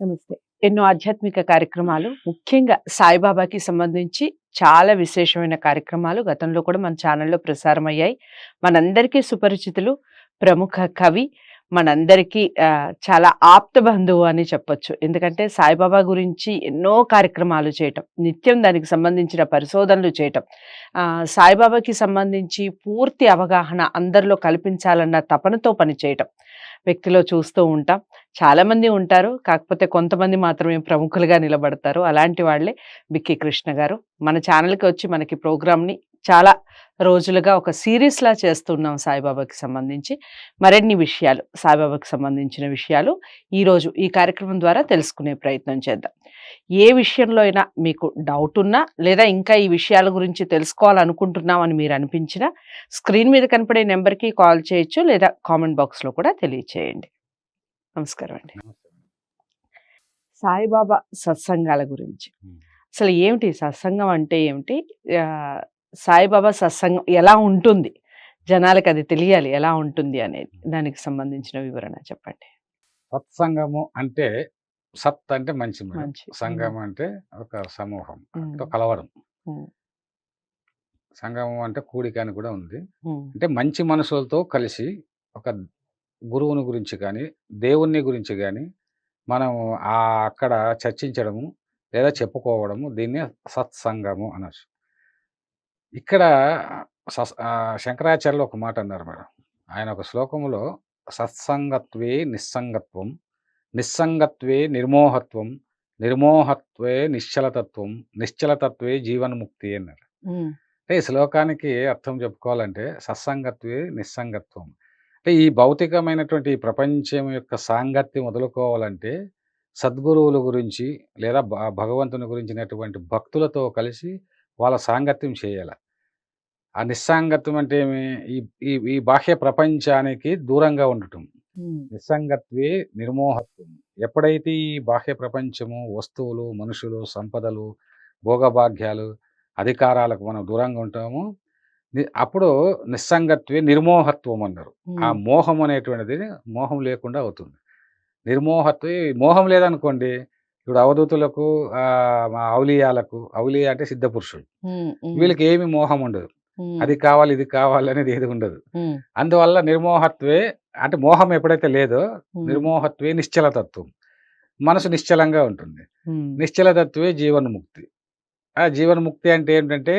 నమస్తే. ఎన్నో ఆధ్యాత్మిక కార్యక్రమాలు ముఖ్యంగా సాయిబాబాకి సంబంధించి చాలా విశేషమైన కార్యక్రమాలు గతంలో కూడా మన ఛానల్‌లో ప్రసారమయ్యాయి. మనందరికీ సుపరిచితులు, ప్రముఖ కవి, మనందరికీ చాలా ఆప్త బంధువు అని చెప్పొచ్చు. ఎందుకంటే సాయిబాబా గురించి ఎన్నో కార్యక్రమాలు చేయటం, నిత్యం దానికి సంబంధించిన పరిశోధనలు చేయటం, సాయిబాబాకి సంబంధించి పూర్తి అవగాహన అందరిలో కల్పించాలన్న తపనతో పనిచేయటం వ్యక్తిలో చూస్తూ ఉంటాం. చాలామంది ఉంటారు. కాకపోతే కొంతమంది మాత్రమే ప్రముఖులుగా నిలబడతారు. అలాంటి వాళ్ళే బిక్కి కృష్ణ గారు. మన ఛానల్‌కి వచ్చి మనకి ప్రోగ్రామ్‌ని చాలా రోజులుగా ఒక సీరీస్‌లా చేస్తున్నాం సాయిబాబాకి సంబంధించి. మరిన్ని విషయాలు, సాయిబాబాకి సంబంధించిన విషయాలు ఈరోజు ఈ కార్యక్రమం ద్వారా తెలుసుకునే ప్రయత్నం చేద్దాం. ఏ విషయంలో అయినా మీకు డౌట్ ఉన్నా, లేదా ఇంకా ఈ విషయాల గురించి తెలుసుకోవాలనుకుంటున్నాం అని మీరు అనిపించినా, స్క్రీన్ మీద కనపడే నెంబర్‌కి కాల్ చేయొచ్చు, లేదా కామెంట్ బాక్స్‌లో కూడా తెలియచేయండి. నమస్కారం అండి. సాయిబాబా సత్సంగాల గురించి అసలు ఏమిటి? సత్సంగం అంటే ఏమిటి? సాయిబాబా సత్సంగం ఎలా ఉంటుంది? జనాలకు అది తెలియాలి ఎలా ఉంటుంది అనేది. దానికి సంబంధించిన వివరణ చెప్పండి. సత్సంగము అంటే సత్ అంటే మంచి మేడం. మంచి. సంగమం అంటే ఒక సమూహం, అంటే కలవడం. సంగమం అంటే కూడిక అని కూడా ఉంది. అంటే మంచి మనుషులతో కలిసి ఒక గురువుని గురించి కానీ, దేవుని గురించి కానీ మనం అక్కడ చర్చించడము లేదా చెప్పుకోవడము, దీన్ని సత్సంగము అనొచ్చు. ఇక్కడ శంకరాచార్యులు ఒక మాట అన్నారు మేడం. ఆయన ఒక శ్లోకములో సత్సంగత్వే నిస్సంగత్వం, నిస్సంగత్వే నిర్మోహత్వం, నిర్మోహత్వే నిశ్చలతత్వం, నిశ్చలతత్వే జీవన్ముక్తి అన్నారు. అంటే ఈ శ్లోకానికి అర్థం చెప్పుకోవాలంటే సత్సంగత్వే నిస్సంగత్వం అంటే ఈ భౌతికమైనటువంటి ప్రపంచం యొక్క సాంగత్యం వదులుకోవాలంటే సద్గురువుల గురించి లేదా భగవంతుని గురించినటువంటి భక్తులతో కలిసి వాళ్ళ సాంగత్యం చేయాలి. ఆ నిస్సాంగత్వం అంటే ఏమి? ఈ బాహ్య ప్రపంచానికి దూరంగా ఉండటం. నిస్సంగత్వే నిర్మోహత్వం. ఎప్పుడైతే ఈ బాహ్య ప్రపంచము, వస్తువులు, మనుషులు, సంపదలు, భోగభాగ్యాలు, అధికారాలకు మనం దూరంగా ఉంటామో అప్పుడు నిస్సంగత్వే నిర్మోహత్వం అన్నారు. ఆ మోహం అనేటువంటిది మోహం లేకుండా అవుతుంది. నిర్మోహత్వే మోహం లేదనుకోండి, ఇప్పుడు అవధూతులకు, ఔలియాలకు, ఔలియా అంటే సిద్ధ పురుషులు, వీళ్ళకి ఏమి మోహం ఉండదు. అది కావాలి ఇది కావాలి అనేది ఏది ఉండదు. అందువల్ల నిర్మోహత్వే అంటే మోహం ఎప్పుడైతే లేదో నిర్మోహత్వే నిశ్చలతత్వం, మనసు నిశ్చలంగా ఉంటుంది. నిశ్చలతత్వే జీవన్ముక్తి. ఆ జీవన్ముక్తి అంటే ఏంటంటే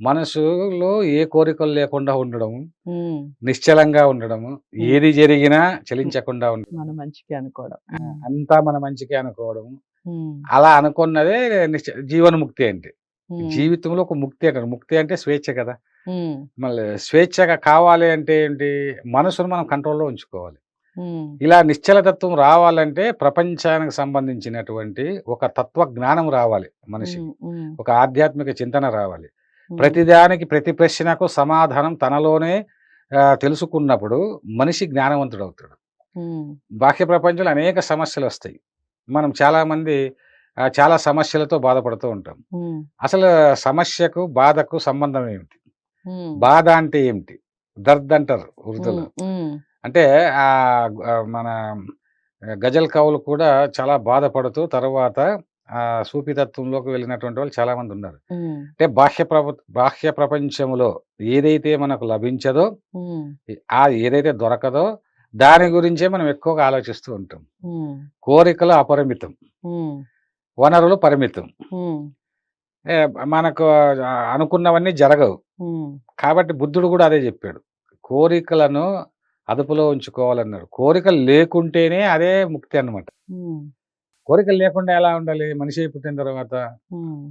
మనసులో ఏ కోరికలు లేకుండా ఉండడము, నిశ్చలంగా ఉండడము, ఏది జరిగినా చలించకుండా ఉండడం, మన మంచికి అనుకోవడం, అంతా మన మంచికి అనుకోవడం. అలా అనుకున్నదే జీవన్ముక్తి అంటే. జీవితంలో ఒక ముక్తి అంటారు. ముక్తి అంటే స్వేచ్ఛ కదా. మళ్ళీ స్వేచ్ఛగా కావాలి అంటే ఏంటి? మనసును మనం కంట్రోల్లో ఉంచుకోవాలి. ఇలా నిశ్చలతత్వం రావాలంటే ప్రపంచానికి సంబంధించినటువంటి ఒక తత్వ జ్ఞానం రావాలి మనిషికి, ఒక ఆధ్యాత్మిక చింతన రావాలి. ప్రతిదానికి, ప్రతి ప్రశ్నకు సమాధానం తనలోనే తెలుసుకున్నప్పుడు మనిషి జ్ఞానవంతుడు అవుతాడు. బాహ్య ప్రపంచంలో అనేక సమస్యలు వస్తాయి. మనం చాలామంది చాలా సమస్యలతో బాధపడుతూ ఉంటాం. అసలు సమస్యకు బాధకు సంబంధం ఏమిటి? బాధ అంటే ఏమిటి? దర్ద్ అంటారు ఉర్దూలో. అంటే మన గజల్ కవులు కూడా చాలా బాధపడుతూ తర్వాత సూఫీతత్వంలోకి వెళ్ళినటువంటి వాళ్ళు చాలా మంది ఉన్నారు. అంటే బాహ్య ప్రపంచంలో ఏదైతే మనకు లభించదో, ఏదైతే దొరకదో దాని గురించే మనం ఎక్కువగా ఆలోచిస్తూ ఉంటాం. కోరికలు అపరిమితం, వనరులు పరిమితం. మనకు అనుకున్నవన్నీ జరగవు. కాబట్టి బుద్ధుడు కూడా అదే చెప్పాడు, కోరికలను అదుపులో ఉంచుకోవాలన్నాడు. కోరికలు లేకుంటేనే అదే ముక్తి అన్నమాట. కోరికలు లేకుండా ఎలా ఉండాలి మనిషి పుట్టిన తర్వాత?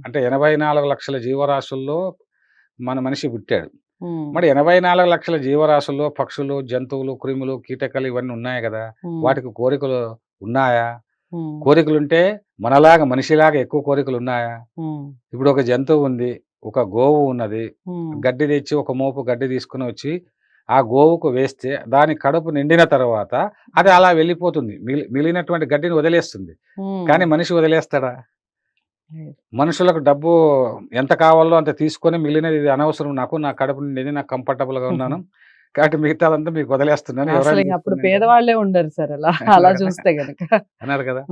అంటే 84 లక్షల జీవరాశుల్లో మన మనిషి పుట్టాడు. మరి 84 లక్షల జీవరాశుల్లో పక్షులు, జంతువులు, క్రిములు, కీటకాలు ఇవన్నీ ఉన్నాయి కదా. వాటికి కోరికలు ఉన్నాయా? కోరికలుంటే మనలాగా మనిషిలాగా ఎక్కువ కోరికలు ఉన్నాయా? ఇప్పుడు ఒక జంతువు ఉంది, ఒక గోవు ఉన్నది. గడ్డి తెచ్చి ఒక మోపు గడ్డి తీసుకుని వచ్చి ఆ గోవుకు వేస్తే దాని కడుపు నిండిన తర్వాత అది అలా వెళ్ళిపోతుంది, మిగిలినటువంటి గడ్డిని వదిలేస్తుంది. కానీ మనిషి వదిలేస్తాడా? మనుషులకు డబ్బు ఎంత కావాలో అంత తీసుకొని మిగిలినది ఇది అనవసరం, నాకు నా కడుపు నిండింది, నాకు కంఫర్టబుల్ గా ఉన్నాను కాబట్టి మిగతాదంతా మీకు వదిలేస్తున్నాను. అప్పుడు పేదవాళ్లే ఉండరు సార్ అలా చూస్తే గనక అన్నారు కదా.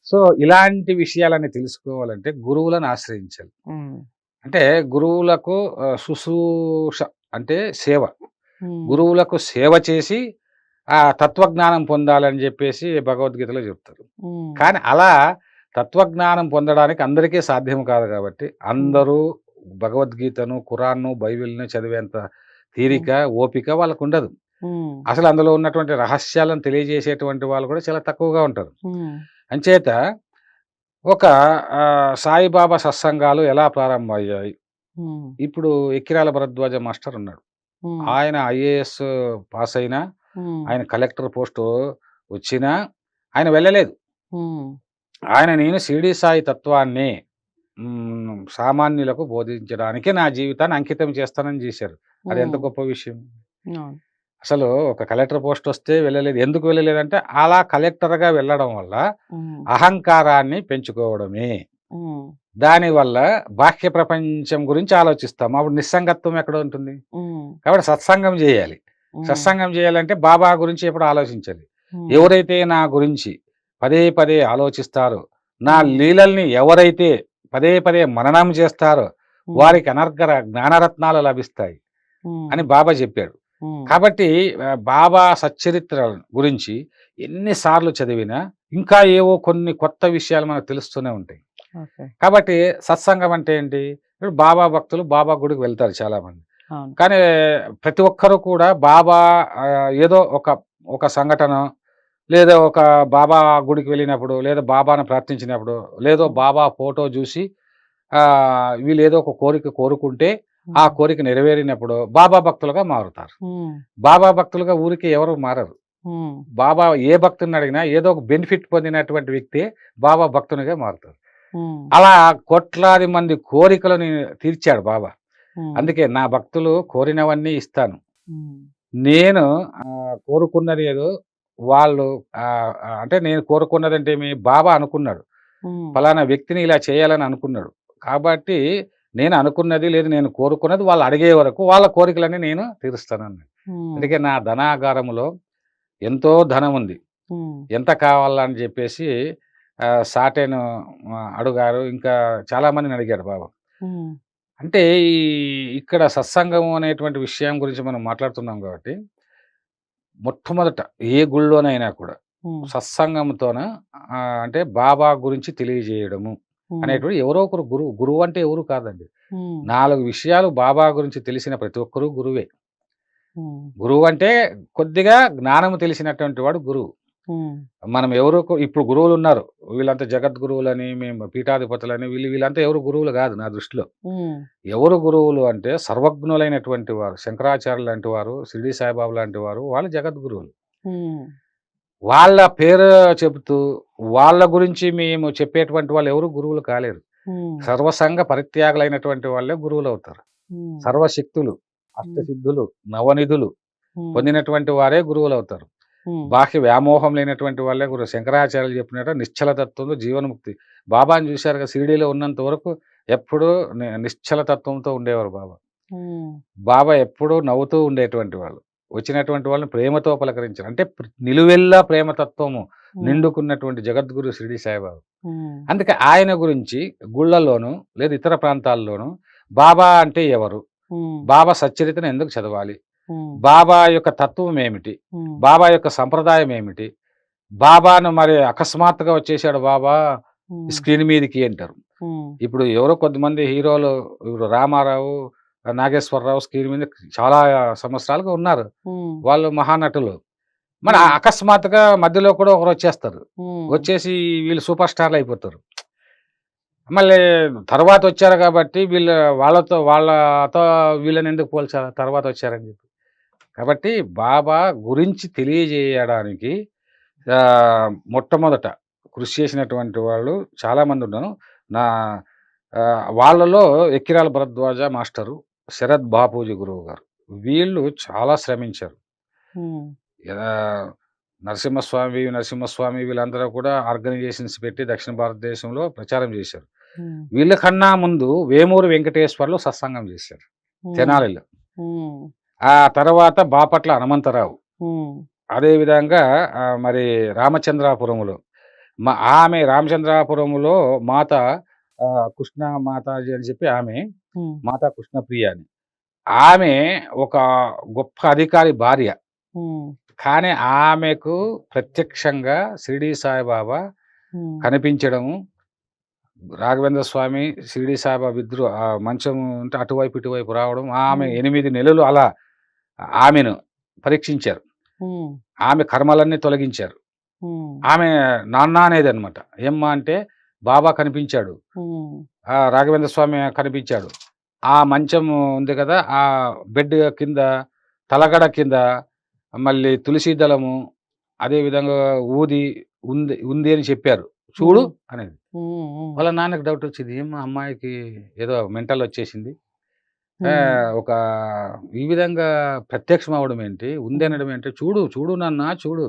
సో ఇలాంటి విషయాలన్నీ తెలుసుకోవాలంటే గురువులను ఆశ్రయించాలి. ఉమ్, అంటే గురువులకు శుశ్రూష అంటే సేవ. ఉమ్, గురువులకు సేవ చేసి ఆ తత్వజ్ఞానం పొందాలని చెప్పేసి భగవద్గీతలో చెప్తారు. ఉమ్, కానీ అలా తత్వజ్ఞానం పొందడానికి అందరికీ సాధ్యం కాదు కాబట్టి అందరూ భగవద్గీతను, ఖురాన్ను, బైబిల్‌ను చదివేంత తీరిక, ఓపిక వాళ్ళకుండదు. ఉమ్, అసలు అందులో ఉన్నటువంటి రహస్యాలను తెలియజేసేటువంటి వాళ్ళు కూడా చాలా తక్కువగా ఉంటారు. ఉమ్, అంచేత ఒక సాయిబాబా సత్సంగాలు ఎలా ప్రారంభమయ్యాయి? ఉమ్, ఇప్పుడు ఎక్కిరాల భరద్వాజ మాస్టర్ ఉన్నాడు. ఉమ్, ఆయన ఐఏఎస్ పాస్ అయినా, ఉమ్, ఆయన కలెక్టర్ పోస్టు వచ్చినా ఆయన వెళ్ళలేదు. ఉమ్, నేను షిరిడీ సాయి తత్వాన్ని సామాన్యులకు బోధించడానికి నా జీవితాన్ని అంకితం చేస్తానని చేశారు. అది ఎంత ఉమ్, గొప్ప విషయం. అవును. అసలు ఒక కలెక్టర్ పోస్ట్ వస్తే వెళ్ళలేదు. ఎందుకు వెళ్ళలేదంటే అలా కలెక్టర్‌గా వెళ్ళడం వల్ల ఉమ్, అహంకారాన్ని పెంచుకోవడమే. ఉమ్, దానివల్ల బాహ్య ప్రపంచం గురించి ఆలోచిస్తాం. అప్పుడు నిస్సంగత్వం ఎక్కడ ఉంటుంది? ఉమ్, కాబట్టి సత్సంగం చేయాలి. ఉమ్, సత్సంగం చేయాలంటే బాబా గురించి ఎప్పుడు ఆలోచించాలి. ఉమ్, ఎవరైతే నా గురించి పదే పదే ఆలోచిస్తారో, నా ఉమ్, లీలల్ని ఎవరైతే పదే పదే మననం చేస్తారో ఉమ్, వారికి అనర్గళ జ్ఞానరత్నాలు లభిస్తాయి ఉమ్, అని బాబా చెప్పాడు. ఉమ్, కాబట్టి బాబా సచ్చరిత్ర గురించి ఎన్నిసార్లు చదివినా ఇంకా ఏవో కొన్ని కొత్త విషయాలు మనకు తెలుస్తూనే ఉంటాయి. ఓకే. కాబట్టి సత్సంగం అంటే ఏంటి? ఇప్పుడు బాబా భక్తులు బాబా గుడికి వెళ్తారు చాలామంది. అవును. కానీ ప్రతి ఒక్కరు కూడా బాబా ఏదో ఒక సంఘటన, లేదా ఒక బాబా గుడికి వెళ్ళినప్పుడు, లేదా బాబాను ప్రార్థించినప్పుడు, లేదో బాబా ఫోటో చూసి వీళ్ళు ఏదో ఒక కోరిక కోరుకుంటే ఆ కోరిక నెరవేరినప్పుడు బాబా భక్తులుగా మారుతారు. ఉమ్, బాబా భక్తులుగా ఊరికి ఎవరు మారరు. ఉమ్, బాబా ఏ భక్తుని అడిగినా ఏదో ఒక బెనిఫిట్ పొందినటువంటి వ్యక్తి బాబా భక్తునిగా మారుతారు. ఉమ్, అలా కోట్లాది మంది కోరికలను తీర్చాడు బాబా. ఉమ్, అందుకే నా భక్తులు కోరినవన్నీ ఇస్తాను. ఉమ్, నేను కోరుకున్నది ఏదో వాళ్ళు అంటే నేను కోరుకున్నదంటే బాబా అనుకున్నాడు. ఉమ్, ఫలానా వ్యక్తిని ఇలా చేయాలని అనుకున్నాడు. కాబట్టి నేను అనుకున్నది లేదు నేను కోరుకున్నది వాళ్ళు అడిగే వరకు వాళ్ళ కోరికలన్నీ నేను తీరుస్తానన్నాడు. ఉమ్, అందుకే నా ధనాగారములో ఎంతో ధనం ఉంది. ఉమ్, ఎంత కావాలని చెప్పేసి సాటేను అడుగారు. ఇంకా చాలామందిని అడిగాడు బాబా. ఉమ్, అంటే ఇక్కడ సత్సంగము అనేటువంటి విషయం గురించి మనం మాట్లాడుతున్నాం కాబట్టి మొట్టమొదట ఏ గుళ్ళోనైనా కూడా ఉమ్, సత్సంగంతోన అంటే బాబా గురించి తెలియజేయడము ఉమ్, అనేటువంటి ఎవరో ఒకరు గురువు అంటే ఎవరు కాదండి. ఉమ్, 4 విషయాలు బాబా గురించి తెలిసిన ప్రతి ఒక్కరు గురువే. ఉమ్, గురువు అంటే కొద్దిగా జ్ఞానము తెలిసినటువంటి వాడు గురువు. ఉమ్, మనం ఇప్పుడు గురువులు ఉన్నారు. వీళ్ళంతా జగద్గురువులని, మేము పీఠాధిపతులని వీళ్ళంతా ఎవరు గురువులు కాదు నా దృష్టిలో. ఉమ్, ఎవరు గురువులు అంటే సర్వజ్ఞులైనటువంటి వారు. శంకరాచార్యులు లాంటి వారు, షిరిడీ సాయిబాబా లాంటి వారు వాళ్ళు జగద్గురువులు. ఉమ్, వాళ్ళ పేరు చెబుతూ వాళ్ళ గురించి మేము చెప్పేటువంటి వాళ్ళు ఎవరు గురువులు కాలేరు. ఉమ్, సర్వసంగ పరిత్యాగులైనటువంటి వాళ్ళే గురువులు అవుతారు. ఉమ్, సర్వశక్తులు, అష్టసిద్ధులు, నవనిధులు ఉమ్, పొందినటువంటి వారే గురువులు అవుతారు. ఉమ్, బాహ్య వ్యామోహం లేనటువంటి వాళ్ళే గురువు. శంకరాచార్యులు చెప్పినట్టు నిశ్చల తత్వంతో జీవన్ముక్తి. బాబాని చూశారుగా షిరిడీలో ఉన్నంత వరకు ఎప్పుడూ నిశ్చల తత్వంతో ఉండేవారు బాబా. ఉమ్, బాబా ఎప్పుడూ నవ్వుతూ ఉండేటువంటి వాళ్ళు. వచ్చినటువంటి వాళ్ళని ప్రేమతో పలకరించారు. అంటే నిలువెల్లా ప్రేమతత్వము నిండుకున్నటువంటి జగద్గురు షిరిడీ సాయిబాబా. ఉమ్, అందుకే ఆయన గురించి గుళ్ళల్లోనూ లేదా ఇతర ప్రాంతాల్లోనూ బాబా అంటే ఎవరు? ఉమ్, బాబా సచ్చరితను ఎందుకు చదవాలి? ఉమ్, బాబా యొక్క తత్వం ఏమిటి? ఉమ్, బాబా యొక్క సంప్రదాయం ఏమిటి? బాబాను మరి అకస్మాత్తుగా వచ్చేసాడు బాబా ఉమ్, స్క్రీన్ మీదకి అంటారు. ఉమ్, ఇప్పుడు ఎవరో కొద్దిమంది హీరోలు ఇప్పుడు రామారావు, నాగేశ్వరరావు స్క్రీన్ మీద చాలా సంవత్సరాలుగా ఉన్నారు. ఉమ్, వాళ్ళు మహానటులు. మరి అకస్మాత్తుగా మధ్యలో కూడా ఒకరు వచ్చేస్తారు. ఉమ్, వచ్చేసి వీళ్ళు సూపర్ స్టార్లు అయిపోతారు. మళ్ళీ తర్వాత వచ్చారు కాబట్టి వాళ్ళతో వీళ్ళని ఎందుకు పోల్చాలి తర్వాత వచ్చారని చెప్పి. కాబట్టి బాబా గురించి తెలియజేయడానికి మొట్టమొదట కృషి చేసినటువంటి వాళ్ళు చాలామంది ఉన్నారు. నా వాళ్ళలో ఎక్కిరాల భరద్వాజ మాస్టరు, శరత్ బాపూజీ గురువు గారు వీళ్ళు చాలా శ్రమించారు. ఉమ్, నరసింహస్వామి వీళ్ళందరూ కూడా ఆర్గనైజేషన్స్ పెట్టి దక్షిణ భారతదేశంలో ప్రచారం చేశారు. ఉమ్, వీళ్ళకన్నా ముందు వేమూరు వెంకటేశ్వర్లు సత్సంగం చేశారు తెనాలిలో. ఉమ్, ఆ తర్వాత బాపట్ల హనుమంతరావు, ఉమ్, అదేవిధంగా మరి రామచంద్రాపురములో, ఆమె రామచంద్రాపురంలో మాత కృష్ణ మాతాజీ అని చెప్పి ఆమె ఉమ్, మాతా కృష్ణప్రియ అని. ఆమె ఒక గొప్ప అధికారి భార్య. ఉమ్, కానీ ఆమెకు ప్రత్యక్షంగా షిరిడీ సాయిబాబా ఉమ్, కనిపించడము, రాఘవేంద్ర స్వామి, షిరిడీ సాయిబాబా ఇద్దరు మంచం ఉంటే అటువైపు ఇటువైపు రావడం, ఆమె ఉమ్, 8 నెలలు అలా ఆమెను పరీక్షించారు. ఉమ్, ఆమె కర్మలన్నీ తొలగించారు. ఉమ్, ఆమె నాన్న అనేదనమాట. ఏమ్మా అంటే బాబా కనిపించాడు. ఉమ్, రాఘవేంద్ర స్వామి కనిపించాడు. ఆ మంచం ఉంది కదా! ఆ బెడ్ కింద, తలగడ కింద మళ్ళీ తులసి దళము, అదేవిధంగా ఊది ఉంది అని చెప్పారు. చూడు ఉమ్, అనేది. ఉమ్, ఉమ్, వాళ్ళ నాన్నకి డౌట్ వచ్చింది. ఏమ్మా అమ్మాయికి ఏదో మెంటల్ వచ్చేసింది. ఉమ్, ఒక ఈ విధంగా ప్రత్యక్షం అవ్వడం ఏంటి? ఉంది ఉమ్, అనడం ఏంటి? చూడు, చూడు నాన్న చూడు.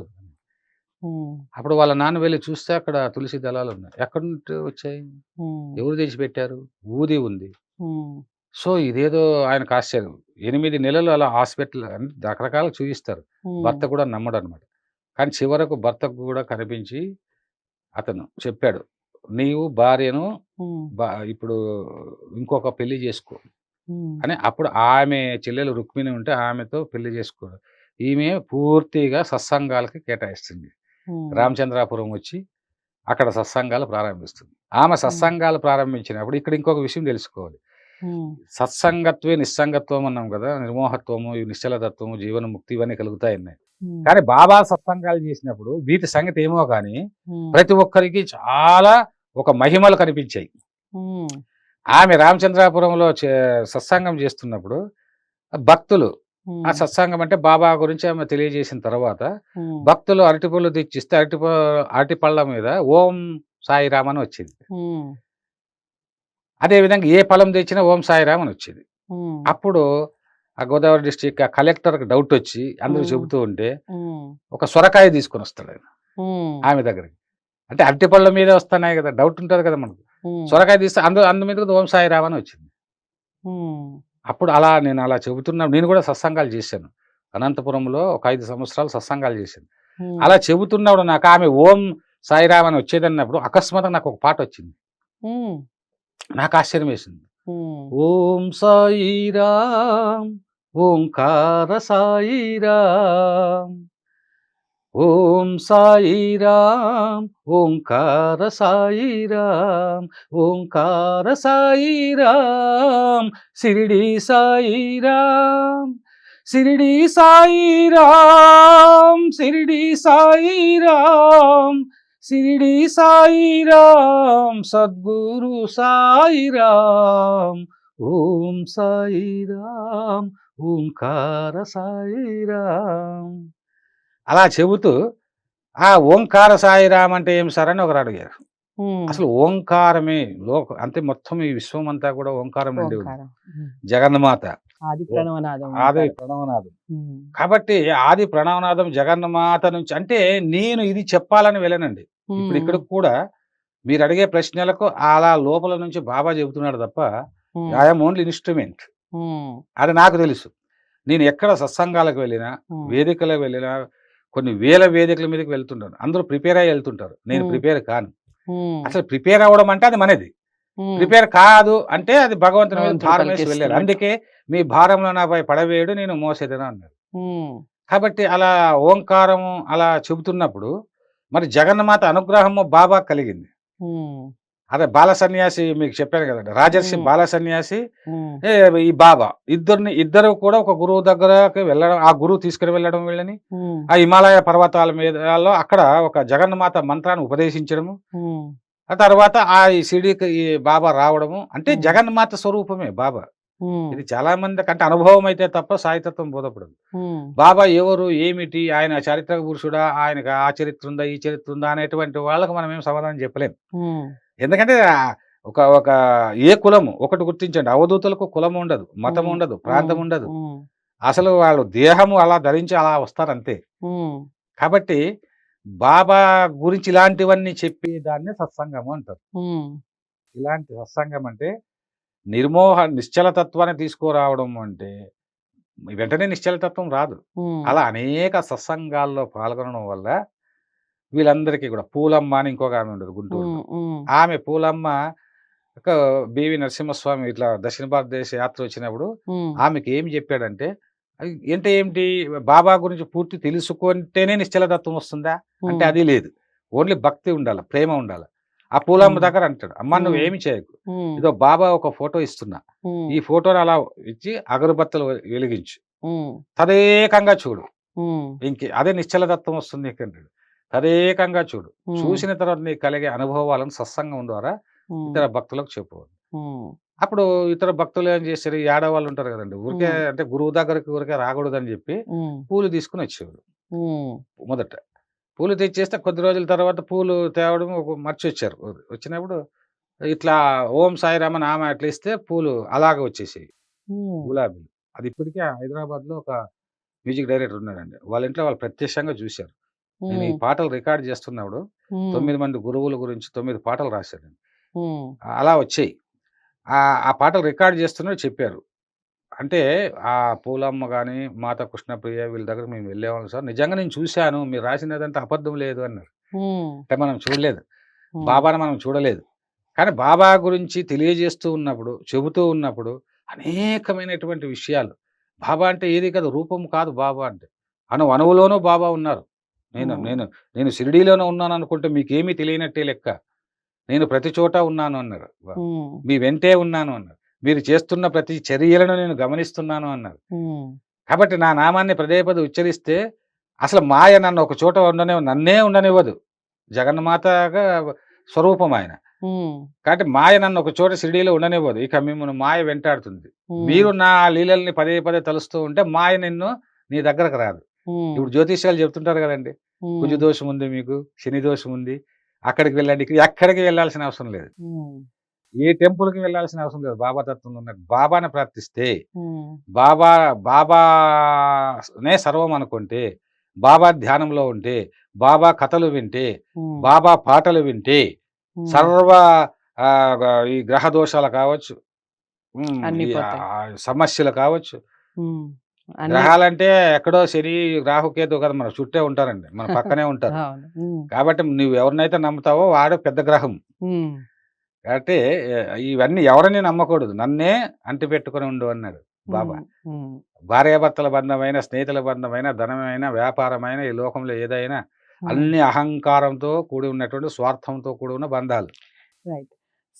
ఉమ్, అప్పుడు వాళ్ళ నాన్న వెళ్లి చూస్తే అక్కడ తులసి దళాలున్నాయి. ఎక్కడి నుండి వచ్చాయి? ఉమ్, ఎవరు తెచ్చిపెట్టారు? ఊది ఉంది. ఉమ్, సో, ఇదేదో ఆయనకు ఆశ్చర్యం. 8 నెలలు అలా హాస్పిటల్ రకరకాలుగా చూయిస్తారు. ఉమ్, భర్త కూడా నమ్మడనమాట. కానీ చివరకు భర్తకు కూడా కనిపించి అతను చెప్పాడు. నీవు భార్యను ఉమ్, ఇప్పుడు ఇంకొక పెళ్లి చేసుకో ఉమ్, అని. అప్పుడు ఆమె చెల్లెలు రుక్మిణి ఉంటే ఆమెతో పెళ్లి చేసుకో. ఈమె పూర్తిగా సత్సంగాలకి కేటాయిస్తుంది. ఉమ్, రామచంద్రాపురం వచ్చి అక్కడ సత్సంగాలు ప్రారంభిస్తుంది. ఆమె ఉమ్, సత్సంగాలు ప్రారంభించినప్పుడు ఇక్కడ ఇంకొక విషయం తెలుసుకోవాలి. ఉమ్, సత్సంగత్వే నిస్సంగత్వం అన్నాం కదా! నిర్మోహత్వము, ఈ నిశ్చలతత్వము, జీవన్ముక్తి ఇవన్నీ కలుగుతాయన్నాయి. ఉమ్, కానీ బాబా సత్సంగాలు చేసినప్పుడు వీటి సంగతి ఏమో కానీ ఉమ్, ప్రతి ఒక్కరికి చాలా ఒక మహిమలు కనిపించాయి. ఉమ్, ఆమె రామచంద్రాపురంలో సత్సంగం చేస్తున్నప్పుడు భక్తులు ఉమ్, ఆ సత్సంగం అంటే బాబా గురించి ఆమె తెలియజేసిన తర్వాత ఉమ్, భక్తులు అరటిపళ్ళు తెచ్చిస్తే అరటిపళ్ళ మీద ఓం సాయిరామ్ అని వచ్చింది. ఉమ్, అదేవిధంగా ఏ ఫలం తెచ్చినా ఓం సాయిరామ్ అని వచ్చింది. ఉమ్, అప్పుడు ఆ గోదావరి డిస్ట్రిక్ట్ కలెక్టర్కి డౌట్ వచ్చి అందరూ ఉమ్, చెబుతూ ఉంటే ఉమ్, ఒక సొరకాయ తీసుకొని వస్తాడు ఆయన ఉమ్, ఆమె దగ్గరికి. అంటే అరటిపళ్ళ మీద వస్తున్నాయి కదా, డౌట్ ఉంటుంది కదా మనకు. ఉమ్, సొరకాయ తీస్తే అందు మీద ఓం సాయిరామ్ అని వచ్చింది. ఉమ్, అప్పుడు నేను అలా చెబుతున్నా. నేను కూడా సత్సంగాలు చేశాను. అనంతపురంలో ఒక 5 సంవత్సరాలు సత్సంగాలు చేశాను. ఉమ్, అలా చెబుతున్నప్పుడు నాకు ఆమె ఓం సాయిరామ్ అని వచ్చేదన్నప్పుడు అకస్మాత్తుగా నాకు ఒక పాట వచ్చింది. ఉమ్, నాకు ఆశ్చర్యం వేసింది. ఉమ్, ఓం సాయిరామ్ ఓంకార సాయిరామ్, ఓం సాయిరామ్ ఓంకార సాయిరామ్, ఓంకార సాయిరామ్ షిరిడి సాయిరామ్, షిరిడి సాయిరామ్, షిరిడి సాయిరామ్, షిరిడి సాయిరామ్ సద్గురు సాయిరామ్, ఓం సాయిరామ్ ఓంకార సాయిరామ్. అలా చెబుతూ ఆ ఓంకార సాయిరామ్ అంటే ఏం సార్ అని ఒకరు అడిగారు. ఉమ్, అసలు ఓంకారమే అంటే మొత్తం ఈ విశ్వం అంతా కూడా ఓంకారం నుండి ఉంది. ఓంకారం. ఉమ్, జగన్మాత ఆది ప్రణవనాదం ఆది అంటారు. ప్రణవనాదం. ఉమ్, కాబట్టి ఆది ప్రణవనాదం జగన్మాత నుంచి అంటే నేను ఇది చెప్పాలని వెళ్ళనండి. ఇప్పుడు ఇక్కడ ఉమ్, కూడా మీరు అడిగే ప్రశ్నలకు అలా లోపల నుంచి బాబా చెబుతున్నాడు తప్ప ఉమ్, ఐఎమ్ ఓన్లీ ఇన్స్ట్రుమెంట్. ఉమ్, అది నాకు తెలుసు. నేను ఎక్కడ సత్సంగాలకు వెళ్ళినా, ఉమ్, వేదికలకు వెళ్ళినా, కొన్ని వేల వేదికల మీదకి వెళ్తుంటాను. అందరూ ప్రిపేర్ అయ్యి వెళ్తుంటారు. నేను ఉమ్, ప్రిపేర్ కాను. ఉమ్, అసలు ప్రిపేర్ అవ్వడం అంటే అది మనది. ఉమ్, ప్రిపేర్ కాదు అంటే అది భగవంతుని మీద భగవంతుడు భారం వేసి వెళ్ళారు. పలికిస్తున్నట్టు. అందుకే మీ భారంలో నాపై పడవేయడు నేను మోసేదను అన్నాడు. ఉమ్, కాబట్టి అలా ఓంకారం అలా చెబుతున్నప్పుడు మరి జగన్మాత అనుగ్రహము బాబా కలిగింది. ఉమ్, అదే బాల సన్యాసి మీకు చెప్పాను కదండి, రాజర్షి ఉమ్, బాల సన్యాసి ఉమ్, ఈ బాబా ఇద్దరు కూడా ఒక గురువు దగ్గరకి వెళ్ళడం, ఆ గురువు తీసుకుని వెళ్ళడం వీళ్ళని ఉమ్, ఆ హిమాలయ పర్వతాల మీదలో అక్కడ ఒక జగన్మాత మంత్రాన్ని ఉపదేశించడము. ఉమ్, ఆ తర్వాత ఈ షిరిడీకి ఈ బాబా రావడము అంటే ఉమ్, జగన్మాత స్వరూపమే బాబా. ఉమ్, ఇది చాలా మందికి అంటే అనుభవం అయితే తప్ప సాయితత్వం బోధపడదు. ఉమ్, బాబా ఎవరు, ఏమిటి, ఆయన చారిత్రక పురుషుడా, ఆయనకు ఆ చరిత్ర ఉందా, ఈ చరిత్ర ఉందా అనేటువంటి వాళ్ళకు మనం ఏం సమాధానం చెప్పలేం. ఉమ్, ఎందుకంటే ఒక ఒక ఏ కులము ఒకటి గుర్తించండి, అవధూతలకు కులం ఉండదు, మతం ఉమ్, ఉండదు, ప్రాంతం ఉమ్, ఉండదు. ఉమ్, అసలు వాళ్ళు దేహము అలా ధరించి అలా వస్తారు అంతే. ఉమ్, కాబట్టి బాబా గురించి ఇలాంటివన్నీ చెప్పి దాన్ని సత్సంగము అంటారు. ఉమ్, ఇలాంటి సత్సంగం అంటే నిశ్చలతత్వాన్ని తీసుకురావడం అంటే వెంటనే నిశ్చలతత్వం రాదు. ఉమ్, అలా అనేక సత్సంగాల్లో పాల్గొనడం వల్ల వీళ్ళందరికీ కూడా పూలమ్మ అని ఇంకొక ఆమె ఉండదు గుంటూరులో. ఆమె పూలమ్మ ఒక బివి నరసింహస్వామి ఇట్లా దక్షిణ భారతదేశ యాత్ర వచ్చినప్పుడు ఆమెకి ఏమి చెప్పాడంటే, అంటే ఏమిటి బాబా గురించి పూర్తి తెలుసుకుంటేనే నిశ్చలతత్వం వస్తుందా అంటే అది లేదు. ఓన్లీ భక్తి ఉండాలి, ప్రేమ ఉండాలి. ఆ పూలమ్మ దగ్గర అంటాడు, అమ్మ నువ్వు ఏమి చేయకు, ఇదో బాబా ఒక ఫోటో ఇస్తున్నా, ఈ ఫోటోని అలా ఇచ్చి అగరబత్తలు వెలిగించు, తదేకంగా చూడు, ఇంకే అదే నిశ్చలతత్వం వస్తుంది అంటాడు. తదేకంగా చూడు, చూసిన తర్వాత నీకు కలిగే అనుభవాలను సత్సంగం ద్వారా ఇతర భక్తులకు చెప్పవాలి. అప్పుడు ఇతర భక్తులు ఏం చేశారు, ఈ ఆడవాళ్ళు ఉంటారు కదండి, ఊరికే అంటే గురువు దగ్గరికి ఊరికే రాకూడదని చెప్పి పూలు తీసుకుని వచ్చేవాడు. మొదట పూలు తెచ్చేస్తే కొద్ది రోజుల తర్వాత పూలు తేవడం మర్చి వచ్చారు. వచ్చినప్పుడు ఇట్లా ఓం సాయిరామ్ అని ఆమె అట్లా ఇస్తే పూలు అలాగే వచ్చేసాయి, గులాబీలు. అది ఇప్పటికే హైదరాబాద్ లో ఒక మ్యూజిక్ డైరెక్టర్ ఉన్నాడండి, వాళ్ళ ఇంట్లో వాళ్ళు ప్రత్యక్షంగా చూశారు. నేను ఈ పాటలు రికార్డ్ చేస్తున్నప్పుడు 9 మంది గురువుల గురించి 9 పాటలు రాశాను. అలా వచ్చాయి. ఆ పాటలు రికార్డ్ చేస్తున్నట్టు చెప్పారు. అంటే ఆ పూలమ్మ గాని, మాత కృష్ణప్రియ వీళ్ళ దగ్గరికి మేము వెళ్ళేవాళ్ళం సార్. నిజంగా నేను చూశాను, మీరు రాసినదంతా అబద్ధం లేదు అన్నారు. అంటే మనం చూడలేదు, బాబాని మనం చూడలేదు. కానీ బాబా గురించి తెలియజేస్తూ ఉన్నప్పుడు, చెబుతూ ఉన్నప్పుడు అనేకమైనటువంటి విషయాలు. బాబా అంటే ఏది కాదు, రూపం కాదు బాబా అంటే. అణువులోనూ బాబా ఉన్నారు. నేను నేను నేను షిరిడీలోనే ఉన్నాను అనుకుంటే మీకేమీ తెలియనట్టే లెక్క. నేను ప్రతి చోట ఉన్నాను అన్నారు. మీ వెంటే ఉన్నాను అన్నారు. మీరు చేస్తున్న ప్రతి చర్యలను నేను గమనిస్తున్నాను అన్నారు. కాబట్టి నా నామాన్ని పదే పదే ఉచ్చరిస్తే అసలు మాయ నన్ను ఒక చోట నన్నే ఉండనివ్వదు. జగన్మాతగా స్వరూపం ఆయన. కాబట్టి మాయ నన్ను ఒక చోట షిరిడీలో ఉండనివ్వదు. ఇక మిమ్మల్ని మాయ వెంటాడుతుంది. మీరు నా లీలల్ని పదే పదే తలుస్తూ ఉంటే మాయ నిన్ను నీ దగ్గరకు రాదు. ఇప్పుడు జ్యోతిష్యాలు చెప్తుంటారు కదండి, కుజ దోషం ఉంది, మీకు శని దోషం ఉంది, అక్కడికి వెళ్ళండి, ఎక్కడికి వెళ్ళాల్సిన అవసరం లేదు, ఏ టెంపుల్కి వెళ్ళాల్సిన అవసరం లేదు. బాబా తత్వంలో ఉన్నట్టు బాబాని ప్రార్థిస్తే, బాబానే సర్వం అనుకుంటే, బాబా ధ్యానంలో ఉంటే, బాబా కథలు వింటే, బాబా పాటలు వింటే సర్వ ఈ గ్రహ దోషాలు కావచ్చు, సమస్యలు కావచ్చు. గ్రహాలంటే ఎక్కడో శని రాహుకేతు కదా మన చుట్టే ఉంటారండి, మన పక్కనే ఉంటారు. కాబట్టి నువ్వు ఎవరినైతే నమ్ముతావో వాడు పెద్ద గ్రహం. కాబట్టి ఇవన్నీ ఎవరిని నమ్మకూడదు, నన్నే అంటి పెట్టుకుని ఉండు అన్నాడు బాబా. భార్యాభర్తల బంధమైన, స్నేహితుల బంధమైన, ధనమైన, వ్యాపారమైన, ఈ లోకంలో ఏదైనా అన్ని అహంకారంతో కూడి ఉన్నటువంటి, స్వార్థంతో కూడి ఉన్న బంధాలు. రైట్.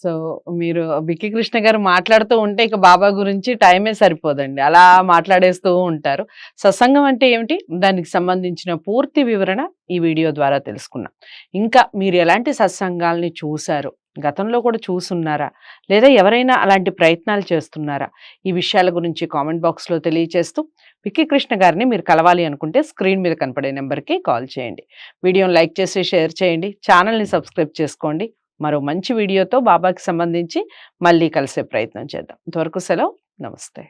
సో మీరు బిక్కి కృష్ణ గారు మాట్లాడుతూ ఉంటే ఇక బాబా గురించి టైమే సరిపోదండి, అలా మాట్లాడేస్తూ ఉంటారు. సత్సంగం అంటే ఏమిటి, దానికి సంబంధించిన పూర్తి వివరణ ఈ వీడియో ద్వారా తెలుసుకున్నాం. ఇంకా మీరు ఎలాంటి సత్సంగాల్ని చూశారు, గతంలో కూడా చూసున్నారా, లేదా ఎవరైనా అలాంటి ప్రయత్నాలు చేస్తున్నారా, ఈ విషయాల గురించి కామెంట్ బాక్స్లో తెలియజేస్తూ, బిక్కి కృష్ణ గారిని మీరు కలవాలి అనుకుంటే స్క్రీన్ మీద కనపడే నెంబర్కి కాల్ చేయండి. వీడియోని లైక్ చేసి షేర్ చేయండి, ఛానల్ని సబ్స్క్రైబ్ చేసుకోండి. మరో మంచి వీడియోతో బాబాకి సంబంధించి మళ్ళీ కలిసే ప్రయత్నం చేద్దాం. ఇంతవరకు సెలవు, నమస్తే.